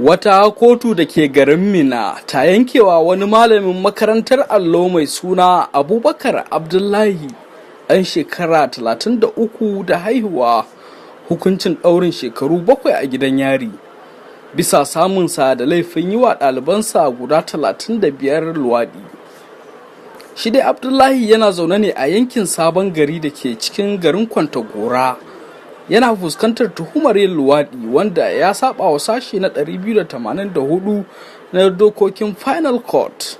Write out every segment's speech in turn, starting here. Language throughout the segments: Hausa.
Wata kotu da ke garin Minna ta yankewa wani malamin makarantar allo mai suna Abubakar Abdullahi ɗan shekara 33 da haihuwa hukuncin ɗaurin shekaru 7 a gidan yari bisa samunsa da laifin yi wa ɗalibansa guda 35 luwaɗi. Shi dai Abdullahi yana zaune ne a yankin Sabon Gari da ke cikin garin Kwantagora. Yana fuskantar tuhumar yin luwaɗi wanda ya saba wa sashi na 284 na dokokin Final Court.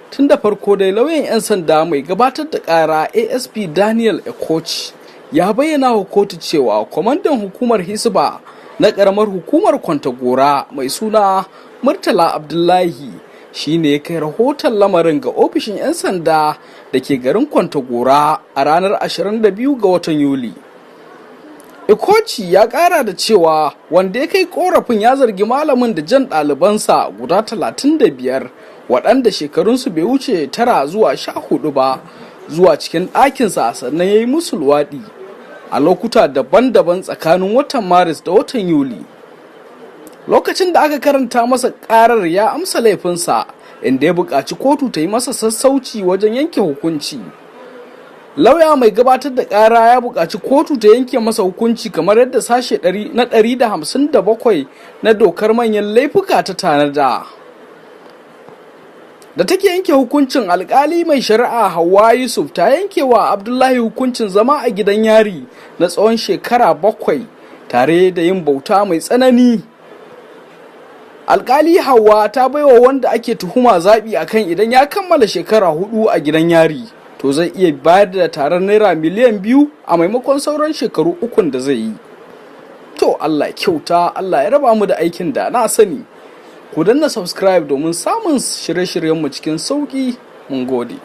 Tun da farko dai lauyan 'yan sanda mai gabatar da ƙara ASP Daniel Ekochi ya bayyana wa kotu cewa kwamandan hukumar Hisba na ƙaramar hukumar Kwantagora mai suna Murtala Abdullahi shi ne ya kai rahoton lamarin ga ofishin 'yan sanda da ke garin Kwantagora a ranar 22 ga watan Yuli. Ekochi ya kara da cewa wanda ya kai korafin ya zargi malamin da jan ɗalibansa guda 35 waɗanda shekarunsu bai wuce 9 zuwa 14 ba zuwa cikin ɗakinsa sannan ya yi musu luwaɗi a lokuta daban-daban tsakanin watan Maris da watan Yuli. Lokacin da aka karanta masa ƙarar ya amsa laifinsa inda ya buƙaci kotu ta yi masa sassauci wajen yanke hukunci. Lauya mai gabatar da ƙara ya buƙaci kotu ta yanke masa hukunci kamar yadda sashe na 157 na dokar manyan laifuka ta tanada. Da take yanke hukuncin, alƙali mai shari'a Hauwa Yusuf ta yanke wa Abdullahi hukuncin zama a gidan yari na tsawon shekara 7 tare da yin bauta mai tsanani. Alƙali Hauwa ta baiwa wanda ake tuhuma zaɓi akan idan ya kammala shekara 4 a gidan yari to zai iya bayar da taron naira miliyan 2 a maimakon sauran shekaru 3 da zai yi. To Allah kyauta, Allah ya raba mu da aikin da na sani. Ku danna subscribe domin samun shirye-shiryenmu cikin sauƙi. Mun gode.